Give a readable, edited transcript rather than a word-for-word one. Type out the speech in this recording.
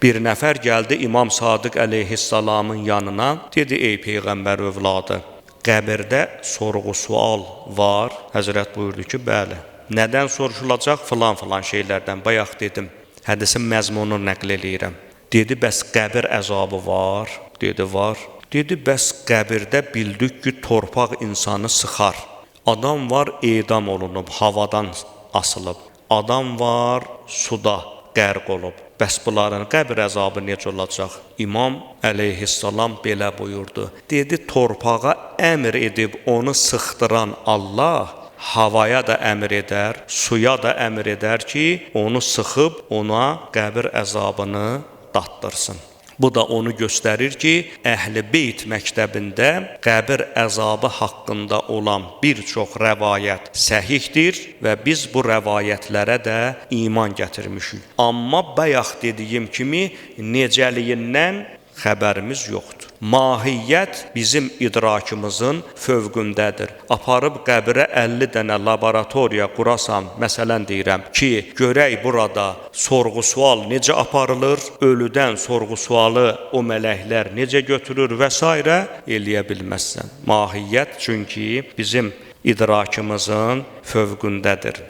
Bir nəfər gəldi İmam Sadiq əleyhissalamın yanına, dedi: ey Peyğəmbər övladı, qəbirdə sorğu-sual var. Həzrət buyurdu ki, bəli. Nədən soruşulacaq? Filan şeylərdən. Bayaq dedim, hədisin məzmununu nəql eləyirəm. Dedi, bəs qəbir əzabı var? Dedi, var. Dedi, bəs qəbirdə bildik ki, torpaq insanı sıxar. Adam var, edam olunub, havadan asılıb. Adam var, suda qərq olub. Bəs bunların qəbir əzabı necə olacaq? İmam əleyhissalam belə buyurdu. Dedi, torpağa əmr edib onu sıxdıran Allah havaya da əmr edər, suya da əmr edər ki, onu sıxıb ona qəbir əzabını datdırsın. Bu da onu göstərir ki, Əhl-i Beyt məktəbində qəbir əzabı haqqında olan bir çox rəvayət səhihdir və biz bu rəvayətlərə də iman gətirmişik. Amma bayaq dediyim kimi necəliyindən xəbərimiz yoxdur. Mahiyyət bizim idrakımızın fövqündədir. Aparıb qəbirə 50 dənə laboratoriya qurasan, məsələn deyirəm ki, görək burada sorğu-sual necə aparılır, ölüdən sorğu-sualı o mələklər necə götürür və s. eləyə bilməzsən. Mahiyyət çünki bizim idrakımızın fövqündədir.